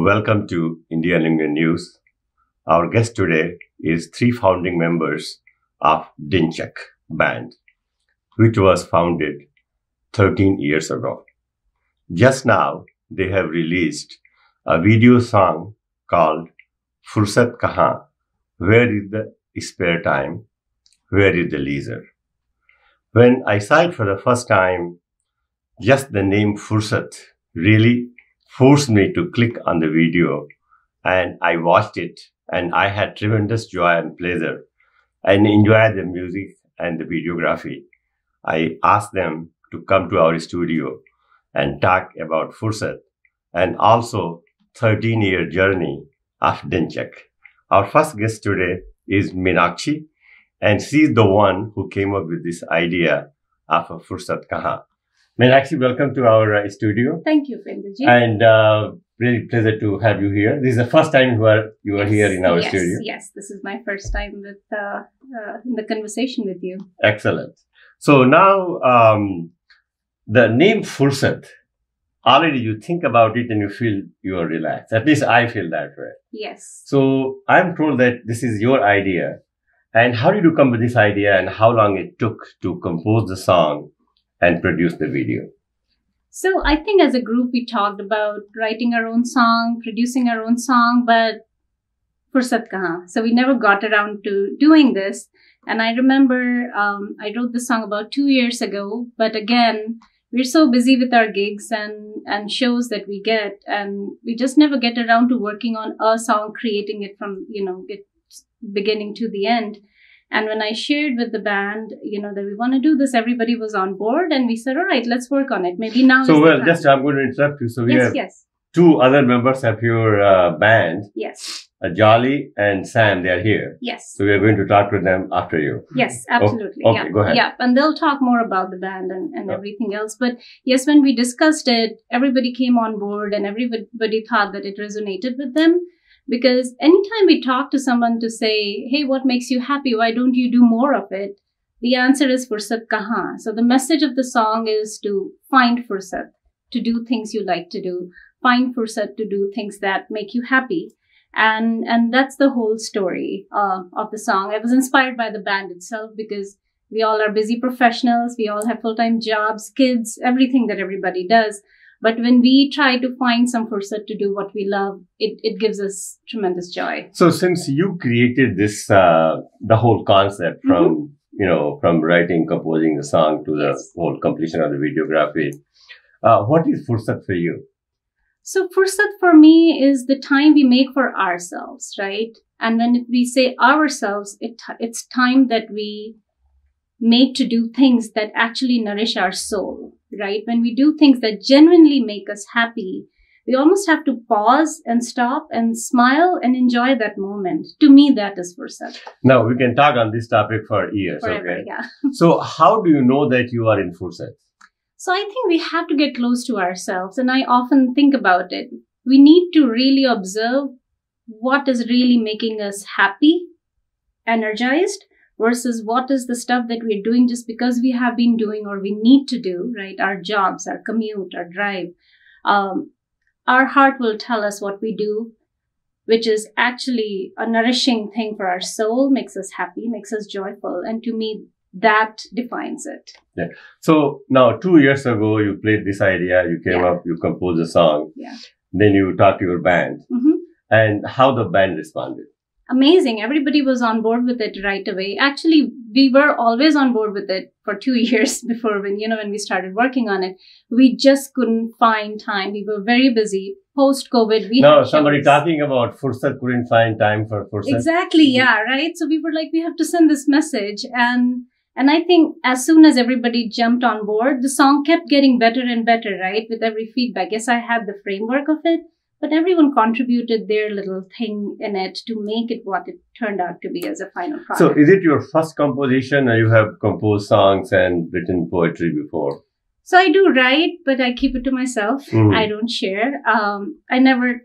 welcome to Indian Indian News. Our guest today is three founding members of Dinchak band, which was founded 13 years ago. Just now, they have released a video song called Fursat, Kahan, where is the spare time, where is the leisure. When I saw it for the first time, just the name Fursat really forced me to click on the video, and I watched it, and I had tremendous joy and pleasure and enjoyed the music and the videography. I asked them to come to our studio and talk about Fursat and also 13-year journey of Dinchak. Our first guest today is Meenakshi, and she's the one who came up with this idea of a Fursat Kahan. Meenakshi, welcome to our studio. Thank you, Finderji. And really pleasure to have you here. This is the first time you are here in our studio. Yes, this is my first time with in the conversation with you. Excellent. So now the name Fursat, already you think about it and you feel you are relaxed. At least I feel that way. Yes. So I'm told that this is your idea. And how did you come with this idea and how long it took to compose the song and produce the video? So I think as a group, we talked about writing our own song, producing our own song, but Fursat Kahan. So we never got around to doing this. And I remember I wrote this song about 2 years ago, but again, we're so busy with our gigs and shows that we get, and we just never get around to working on a song, creating it from, beginning to the end. And when I shared with the band, that we want to do this, everybody was on board, and we said, all right, let's work on it. Maybe now. So, I'm going to interrupt you. So we have two other members of your band. Yes. Jolly and Sam, they are here. Yes. So we are going to talk to them after you. Yes, absolutely. Okay, yeah. Go ahead. Yeah, and they'll talk more about the band and everything else. But yes, when we discussed it, everybody came on board and everybody thought that it resonated with them. Because anytime we talk to someone to say, hey, what makes you happy? Why don't you do more of it? The answer is Fursat Kahan. So the message of the song is to find Fursat, to do things you like to do. Find Fursat to do things that make you happy. And that's the whole story of the song. I was inspired by the band itself because we all are busy professionals. We all have full-time jobs, kids, everything that everybody does. But when we try to find some Fursat to do what we love, it gives us tremendous joy. So since you created this, the whole concept from, from writing, composing the song to the whole completion of the videography, what is Fursat for you? So Fursat for me is the time we make for ourselves, right? And when we say ourselves, it's time that we make to do things that actually nourish our soul, right? When we do things that genuinely make us happy, we almost have to pause and stop and smile and enjoy that moment. To me, that is Fursat. Now, we can talk on this topic for years, Forever, okay? Yeah. So how do you know that you are in Fursat? So I think we have to get close to ourselves, and I often think about it. We need to really observe what is really making us happy, energized, versus what is the stuff that we're doing just because we have been doing or we need to do, right? Our jobs, our commute, our drive. Our heart will tell us what we do, which is actually a nourishing thing for our soul, makes us happy, makes us joyful. And to me, that defines it. Yeah. So now 2 years ago, you played this idea, you came up, you composed a song. Yeah. Then you talked to your band. And how the band responded? Amazing. Everybody was on board with it right away. Actually, we were always on board with it for 2 years before when we started working on it. We just couldn't find time. We were very busy. Post-COVID, somebody talking about Fursat couldn't find time for Fursat. Exactly. Yeah. Right. So we were like, we have to send this message. And I think as soon as everybody jumped on board, the song kept getting better and better, right? With every feedback. Yes, I had the framework of it, but everyone contributed their little thing in it to make it what it turned out to be as a final product. So is it your first composition, or you have composed songs and written poetry before? So I do write, but I keep it to myself. I don't share. I never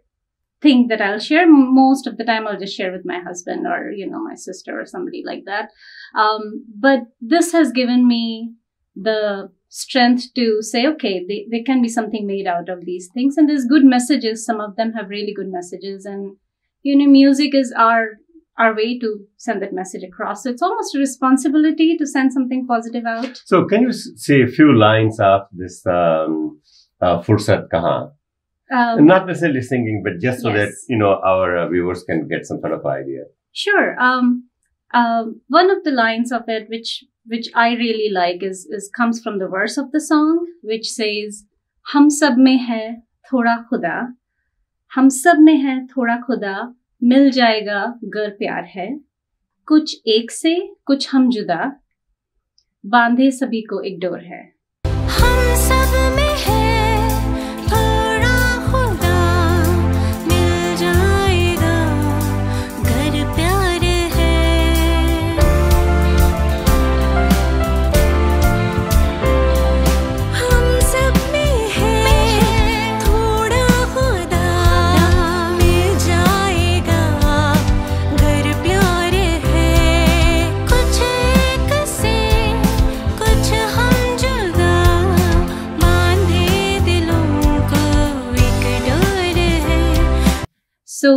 think that I'll share. Most of the time I'll just share with my husband or, my sister or somebody like that. But this has given me the strength to say, okay, there can be something made out of these things. And there's good messages. Some of them have really good messages. And, music is our way to send that message across. So it's almost a responsibility to send something positive out. So can you say a few lines of this Fursat Kahan? Not necessarily singing, but just so that, our viewers can get some sort of idea. Sure. One of the lines of it, which I really like, is comes from the verse of the song, which says, "Hum sab mein hai thoda khuda, hum sab mein hai thoda khuda, mil jayega gar pyar hai, kuch ek se, kuch hum juda, बांधे सभी को एक door है." हम सब में है थोड़ा खुदा, मिल जाएगा घर प्यार है। हम सब में है थोड़ा खुदा, मिल जाएगा घर प्यार है, कुछ एक से कुछ हम जुदा, बांधे दिलों को एक डोर है. So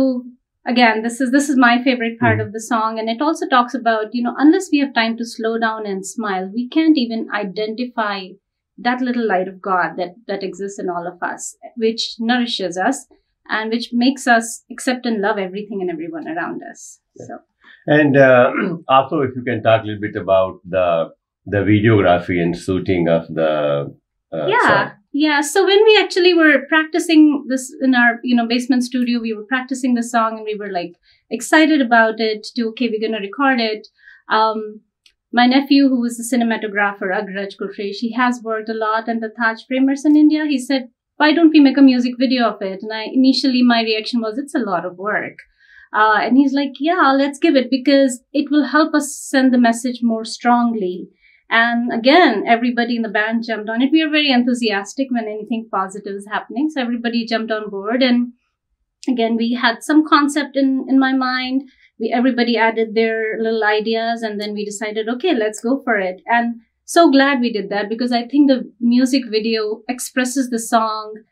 again, this is my favorite part of the song, and it also talks about, unless we have time to slow down and smile, we can't even identify that little light of God that exists in all of us, which nourishes us and which makes us accept and love everything and everyone around us. So. And also, if you can talk a little bit about the videography and shooting of the song. Yeah. So when we actually were practicing this in our, basement studio, we were practicing the song and we were like excited about it okay, we're going to record it. My nephew, who was a cinematographer, Meenakshi Kulshreshtha, he has worked a lot in the Taj framers in India. He said, why don't we make a music video of it? And initially my reaction was, it's a lot of work. And he's like, yeah, let's give it, because it will help us send the message more strongly. And again, everybody in the band jumped on it. We are very enthusiastic when anything positive is happening. So everybody jumped on board. And again, we had some concept in my mind. Everybody added their little ideas, and then we decided, okay, let's go for it. And so glad we did that, because I think the music video expresses the song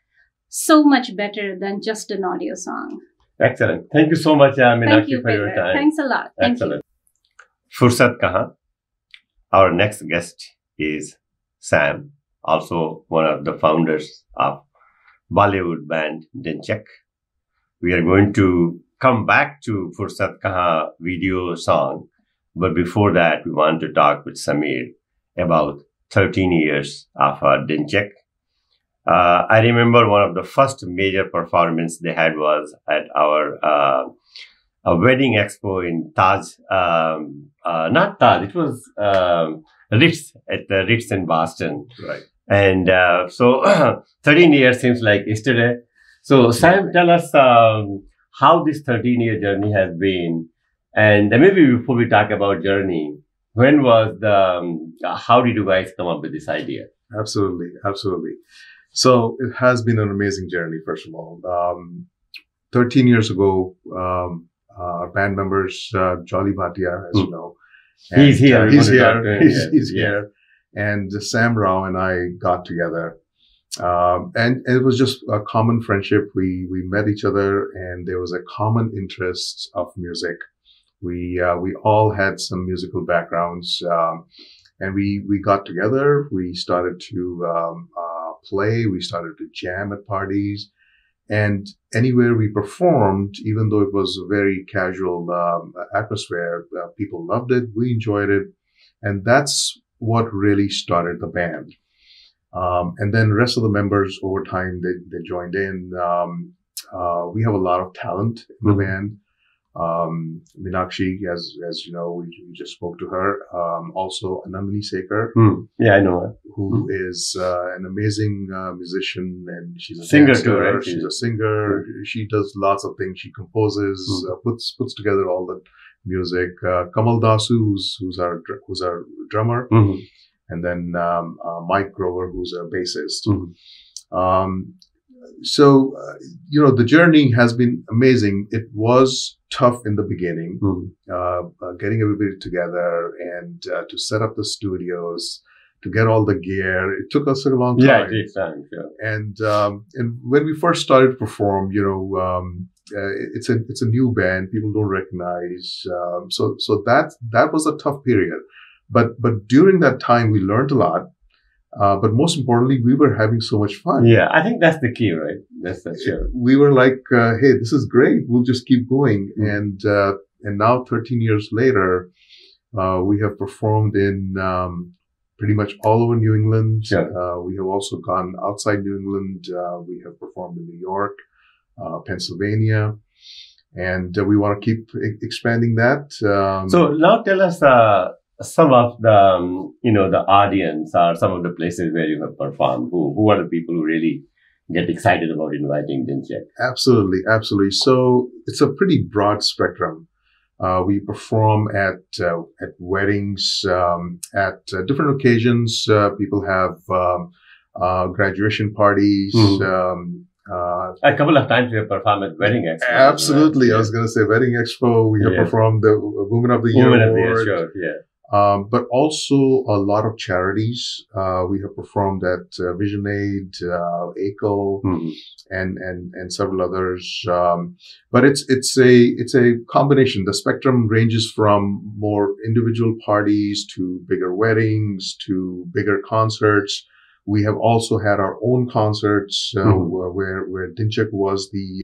so much better than just an audio song. Excellent. Thank you so much, Meenakshi, for your time. Thanks a lot. Excellent. Fursat Kahan. Our next guest is Sam, also one of the founders of Bollywood band Dinchak. We are going to come back to Fursat Kahan video song, but before that, we want to talk with Samir about 13 years of Dinchak. I remember one of the first major performance they had was at our a wedding expo in Taj, not Taj, it was Ritz, at the Ritz in Boston. Right. And so 13 years seems like yesterday. So Sam, tell us how this 13-year journey has been. And maybe before we talk about journey, when was how did you guys come up with this idea? Absolutely. So it has been an amazing journey, first of all. 13 years ago, our band members, Jolly Bhatia, as you know. And, he's here. He's here. And Sam Rao and I got together. And it was just a common friendship. We met each other, and there was a common interest of music. We all had some musical backgrounds, and we got together. We started to play. We started to jam at parties. And anywhere we performed, even though it was a very casual atmosphere, people loved it. We enjoyed it. And that's what really started the band. And then the rest of the members over time, they joined in. We have a lot of talent in the band. Meenakshi, as you know, we just spoke to her. Also, Anandini Sekar. Yeah, I know her. Who is an amazing musician, and she's a singer dancer, too, right? She's a singer. She does lots of things. She composes, puts together all the music. Kamal Dasu, who's our drummer, and then Mike Grover, who's a bassist. So, the journey has been amazing. It was tough in the beginning, getting everybody together and to set up the studios, to get all the gear. It took us a long Yeah, time. it takes time. Sure. And when we first started to perform, it's a new band. People don't recognize. So that was a tough period. But during that time, we learned a lot. But most importantly, we were having so much fun. Yeah, I think that's the key, right? That's sure. We were like, hey, this is great. We'll just keep going. And now 13 years later, we have performed in pretty much all over New England. Sure. We have also gone outside New England. We have performed in New York, Pennsylvania, and we want to keep expanding that. So now tell us some of the, the audience or some of the places where you have performed. Who are the people who really get excited about inviting Dinchak? Absolutely, absolutely. So it's a pretty broad spectrum. We perform at weddings, at different occasions. People have graduation parties. A couple of times we have performed at Wedding Expo. Absolutely. Right? I was going to say Wedding Expo. We have performed the Women of the Year Award. Sure. Yeah. But also a lot of charities. We have performed at Vision Aid, ACO, and several others. But it's a combination. The spectrum ranges from more individual parties to bigger weddings to bigger concerts. We have also had our own concerts where Dinchak was the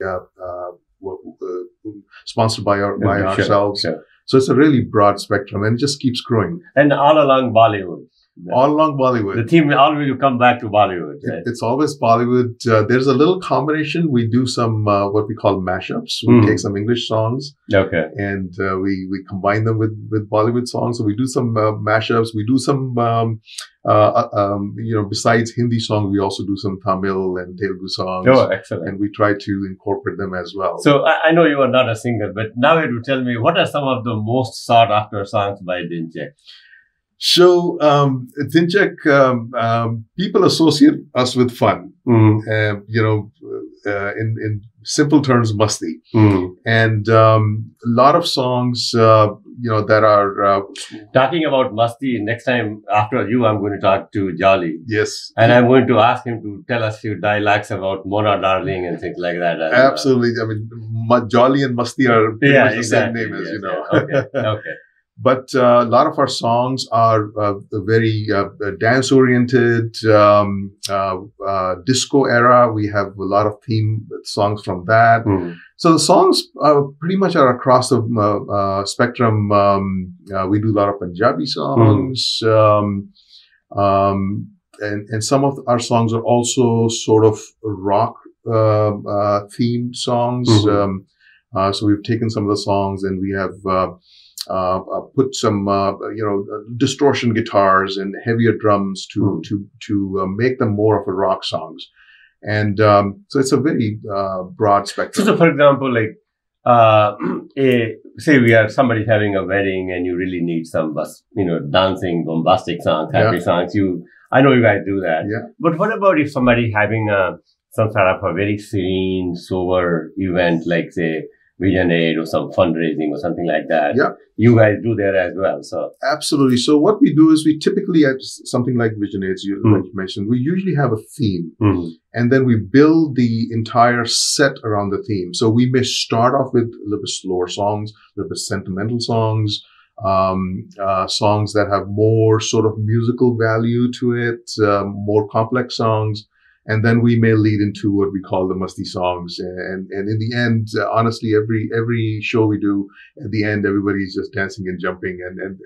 sponsored by ourselves. Sure. So it's a really broad spectrum, and it just keeps growing. And all along Bollywood. All along Bollywood. The theme always will come back to Bollywood. Right? It's always Bollywood. There's a little combination. We do some what we call mashups. We take some English songs, and we combine them with Bollywood songs. So we do some mashups. We do some besides Hindi songs, we also do some Tamil and Telugu songs. Oh, excellent! And we try to incorporate them as well. So I know you are not a singer, but now you have to tell me, what are some of the most sought after songs by Dinchak? So, Dinchak, people associate us with fun. In simple terms, masti. And a lot of songs, that are... Talking about masti, next time after you, I'm going to talk to Jolly. Yes. And I'm going to ask him to tell us a few dialogues about Mona Darling and things like that. Absolutely. I mean, Jolly and masti are pretty much the same name, as you know. Yeah. Okay. But a lot of our songs are very dance-oriented, disco era. We have a lot of theme songs from that. So the songs pretty much are across the spectrum. We do a lot of Punjabi songs, and some of our songs are also sort of rock themed songs. So we've taken some of the songs and we have put some, distortion guitars and heavier drums to make them more of a rock songs. And, so it's a very, broad spectrum. So for example, like, say somebody's having a wedding and you really need some, dancing, bombastic songs, happy songs. I know you guys do that. Yeah. But what about if somebody having some sort of a very serene, sober event, like say, Vision Aid or some fundraising or something like that. Yeah. You guys do that as well. So absolutely. So what we do is we typically at something like Vision Aid, like you mentioned, we usually have a theme and then we build the entire set around the theme. So we may start off with a little bit slower songs, a little bit sentimental songs, songs that have more sort of musical value to it, more complex songs. And then we may lead into what we call the musty songs. And in the end, honestly, every show we do, at the end, everybody's just dancing and jumping and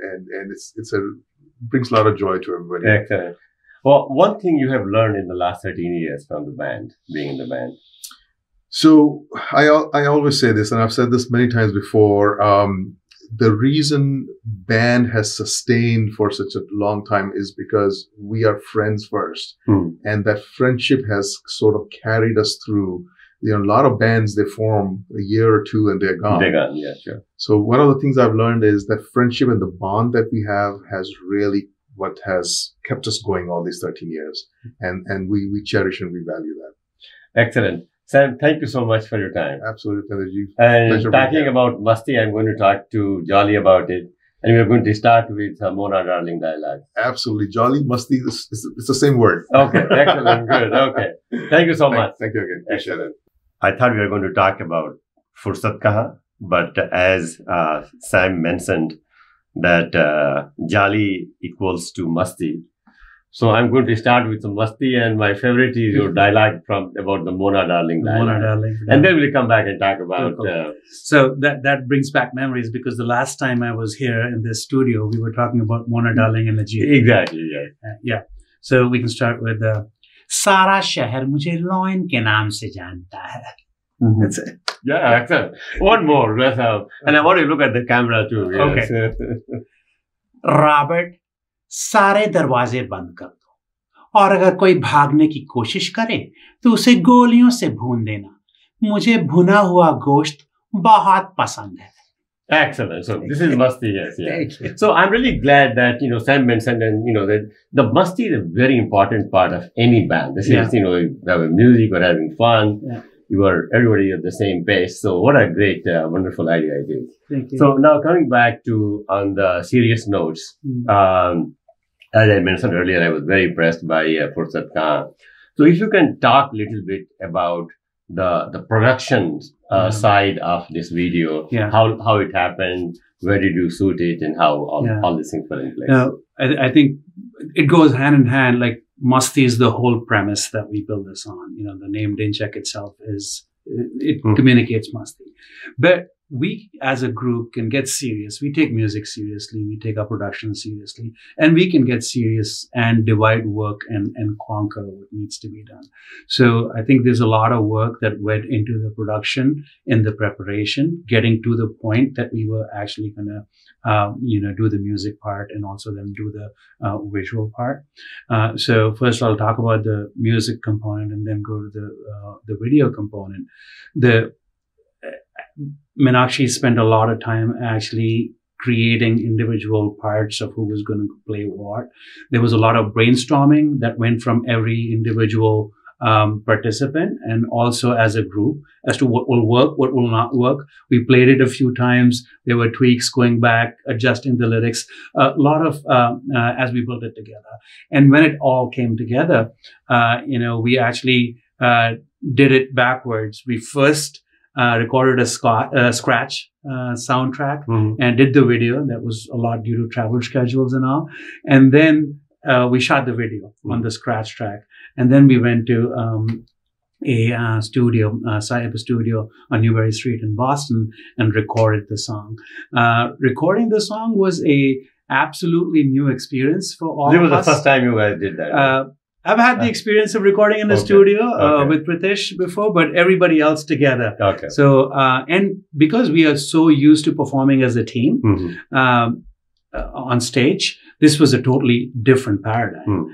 brings a lot of joy to everybody. Excellent. Well, one thing you have learned in the last 13 years from the band, being in the band. So I always say this, and I've said this many times before, the reason band has sustained for such a long time is because we are friends first. And that friendship has sort of carried us through. A lot of bands, they form a year or two and they're gone. They're gone, yeah, sure. So one of the things I've learned is that friendship and the bond that we have has really what has kept us going all these 13 years. And we cherish and we value that. Excellent. Sam, thank you so much for your time. Absolutely, Tanvir. And talking about Masti, I'm going to talk to Jolly about it. And we're going to start with Mona Darling dialogue. Absolutely. Jolly, Masti, it's the same word. Okay, excellent, good. Okay. Thank you so much. Thank you again. Appreciate it. I thought we were going to talk about Fursat Kahan, but as Sam mentioned that Jolly equals to Masti. So I'm going to start with some Masti, and my favorite is your dialogue about the Mona Darling dialogue. Mona Darling. And then we'll come back and talk about... So that brings back memories, because the last time I was here in this studio, we were talking about Mona Darling and Ajit. Exactly, yeah. Yeah. So we can start with Sara shahar mujhe Loin ke naam se janta hai. That's it. Yeah, excellent. One more. Let's have... And I want to look at the camera too. Yes. Okay. Robert, सारे दरवाजे बंद कर दो और अगर कोई भागने की कोशिश करे तो उसे गोलियों से भून देना. मुझे भुना हुआ गोश्त बहुत पसंद है. Excellent. So this is Masti, yes. Yeah. So I'm really glad that, Sam mentioned, and, that the Masti is a very important part of any band. This is, having music or having fun. Yeah. Everybody at the same pace. So what a great, wonderful idea it is. Thank you. So now coming back to on the serious notes, as I mentioned earlier, I was very impressed by Fursat Kahan. So if you can talk a little bit about the production side of this video, how it happened, where did you shoot it, and how all these things fell in place. Now, I think it goes hand in hand. Like Masti is the whole premise that we build this on. The name Dinchak itself communicates Masti. But we as a group can get serious. We take music seriously. We take our production seriously. And we can get serious and divide work and conquer what needs to be done. So I think there's a lot of work that went into the production, in the preparation, getting to the point that we were actually going to, do the music part and also then do the visual part. So first I'll talk about the music component and then go to the video component. Meenakshi spent a lot of time actually creating individual parts of who was going to play what. There was a lot of brainstorming that went from every individual participant and also as a group as to what will work, what will not work. We played it a few times. There were tweaks, going back, adjusting the lyrics, a lot of, as we built it together. And when it all came together, we actually did it backwards. We first recorded a scratch soundtrack and did the video. That was a lot due to travel schedules and all. And then we shot the video on the scratch track. And then we went to a studio, Saiba Studio on Newbury Street in Boston, and recorded the song. Recording the song was a absolutely new experience for all of us. It was the first time you guys did that. I've had the experience of recording in the studio with Pritesh before, but everybody else together. Okay. So, and because we are so used to performing as a team on stage, this was a totally different paradigm.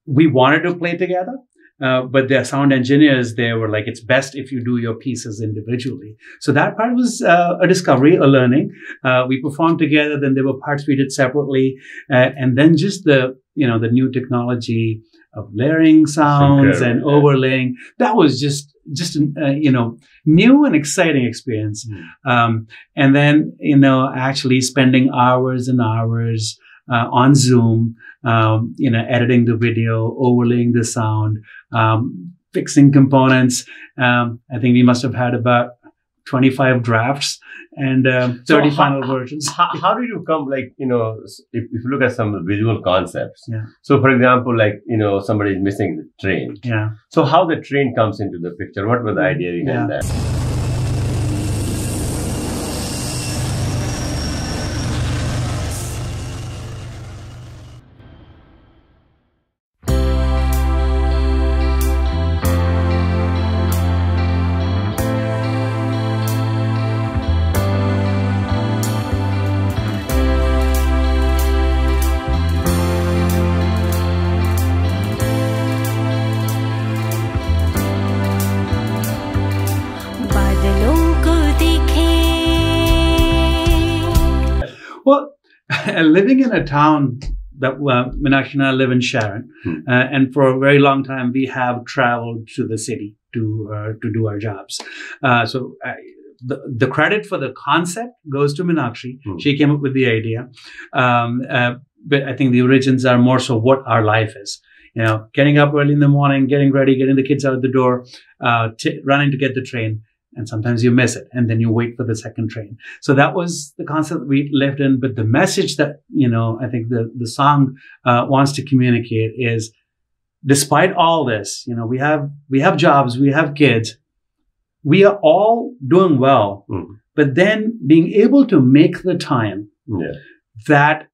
We wanted to play together, but the sound engineers there were like, it's best if you do your pieces individually. So that part was a discovery, a learning. We performed together, then there were parts we did separately, and then just the new technology of layering sounds and overlaying. That was just new and exciting experience. And then, actually spending hours and hours on Zoom, editing the video, overlaying the sound, fixing components. I think we must have had about 25 drafts and 30 final versions. How do you come, if you look at some visual concepts? Yeah. So, for example, somebody is missing the train. Yeah. So, how the train comes into the picture? What was the idea behind that? Well, living in a town that Meenakshi and I live in Sharon, and for a very long time we have traveled to the city to do our jobs. So the credit for the concept goes to Meenakshi. She came up with the idea. But I think the origins are more so what our life is. Getting up early in the morning, getting ready, getting the kids out the door, running to get the train. And sometimes you miss it, and then you wait for the second train. So that was the concept we lived in. But the message that, I think the song wants to communicate is, despite all this, we have jobs, we have kids, we are all doing well. But then being able to make the time that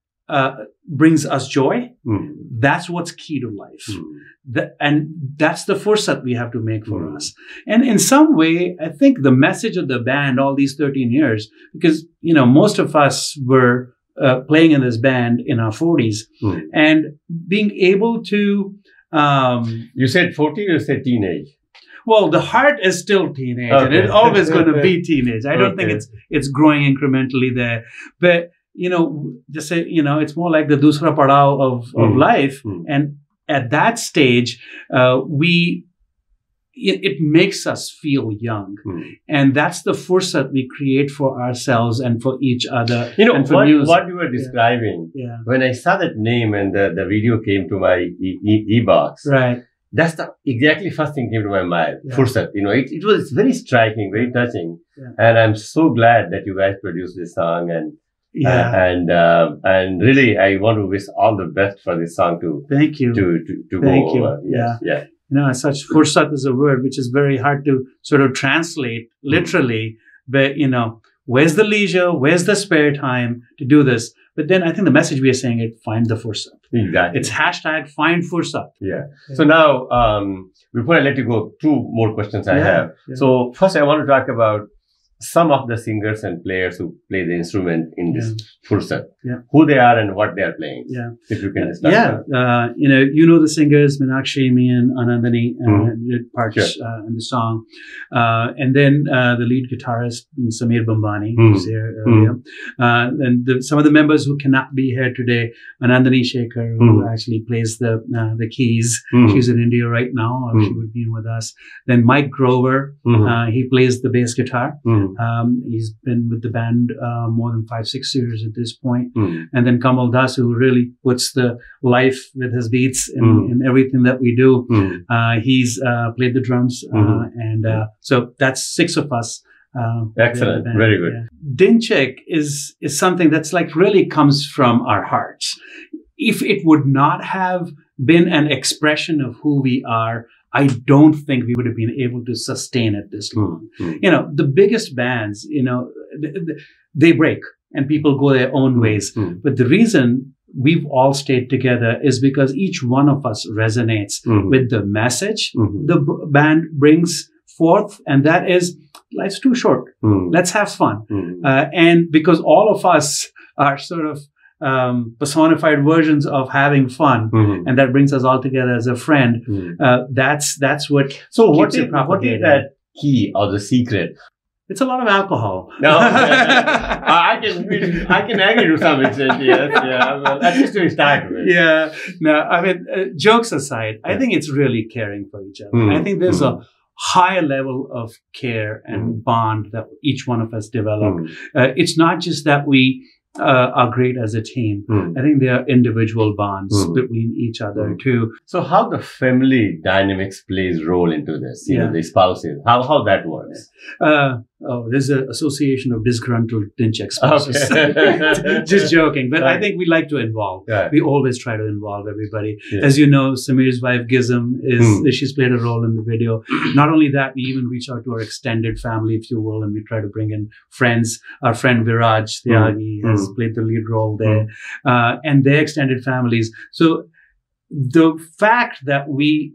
brings us joy, that's what's key to life. And that's the fursat we have to make for us. And in some way, I think the message of the band all these 13 years, because, most of us were playing in this band in our 40s, and being able to... you said 40 or you said teenage? Well, the heart is still teenage, and it's always going to be teenage. I don't think it's growing incrementally there. But, just say, it's more like the dusra padao of life. And at that stage, it makes us feel young. And that's the fursat we create for ourselves and for each other. What you were describing, when I saw that name and the video came to my e-box, right? That's the exactly first thing came to my mind. Fursat, it was very striking, very touching. And I'm so glad that you guys produced this song. And really, I want to wish all the best for this song to thank you to thank go you. over. Yes. As such, fursat is a word which is very hard to sort of translate literally. But where's the leisure? Where's the spare time to do this? But then I think the message we are saying is find the fursat. Exactly. It's hashtag find fursat. Yeah. So now, before I let you go, two more questions I have. So first, I want to talk about some of the singers and players who play the instrument in this fursat, who they are and what they are playing. If you can just talk about. The singers, Meenakshi, me and Anandani did parts in the song. And then the lead guitarist, Samir Bhambhani, who's here earlier. And some of the members who cannot be here today, Anandani Shekhar, who actually plays the keys. She's in India right now, or she would be with us. Then Mike Grover, he plays the bass guitar. He's been with the band more than 5-6 years at this point. And then Kamal Das, who really puts the life with his beats in everything that we do. He's played the drums. And so that's 6 of us. Excellent. Very good. Dinchek is something that's like really comes from our hearts. If it would not have been an expression of who we are, I don't think we would have been able to sustain it this long. The biggest bands, they break and people go their own ways. But the reason we've all stayed together is because each one of us resonates with the message the band brings forth. And that is, life's too short. Let's have fun. And because all of us are sort of personified versions of having fun, and that brings us all together as a friend. That's what. So what is that key or the secret? It's a lot of alcohol. No, I can agree to some extent. Yes, well, at least we start with. No, I mean, jokes aside, I think it's really caring for each other. I think there's a high level of care and bond that each one of us develop. It's not just that we are great as a team. I think there are individual bonds between each other too. So how the family dynamics plays role into this, the spouses, how that works? There's an association of disgruntled Dinchek spouses. Just joking. But I think we like to involve. We always try to involve everybody. As you know, Samir's wife, Gizem, she's played a role in the video. Not only that, we even reach out to our extended family, if you will, and we try to bring in friends. Our friend Viraj Tyagi has played the lead role there. And their extended families. So the fact that we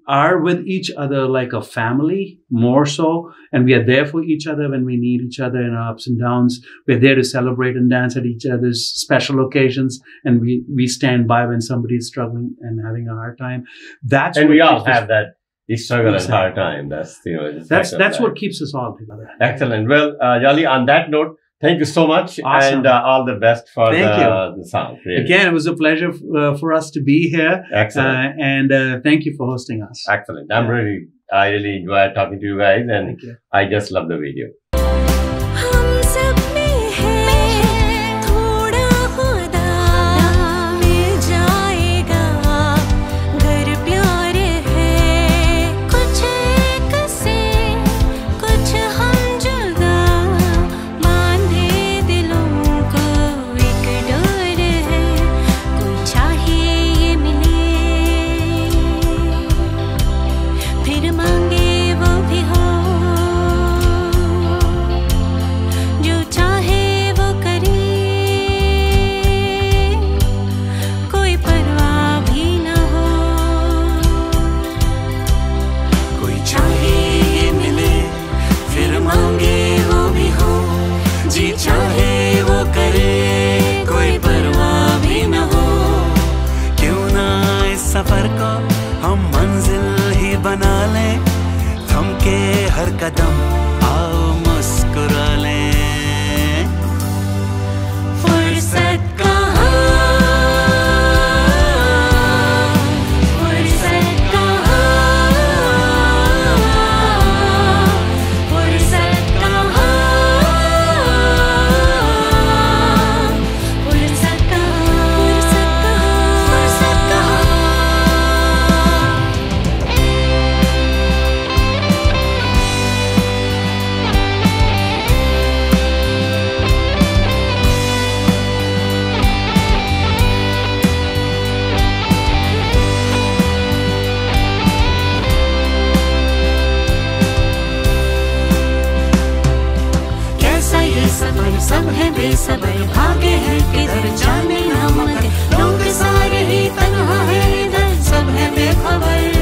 are with each other like a family, more so, and we are there for each other when we need each other in our ups and downs. We're there to celebrate and dance at each other's special occasions, and we stand by when somebody's struggling and having a hard time. And we all have that struggle and hard time. That's what keeps us all together. Excellent. Well, Jolly, on that note, thank you so much, and all the best for the song. Really. Again, it was a pleasure for us to be here. Excellent. And thank you for hosting us. Excellent. I'm really I really enjoy talking to you guys, and I just love the video. सफर को हम मंजिल ही बना लें, थम के हर कदम आओ मुस्कुरा लें। फुर्सत कहाँ, फुर्सत कहाँ, फुर्सत कहाँ, फुर्सत कहाँ, फुर्सत कहाँ। सबर सब है बेसबर, भागे हैं किधर जाने ना मगर, लोग सारे ही तन्हा है इधर, सब है बेखबर।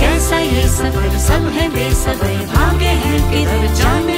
कैसा ये सबर सब है बेसबर, भागे हैं किधर जाने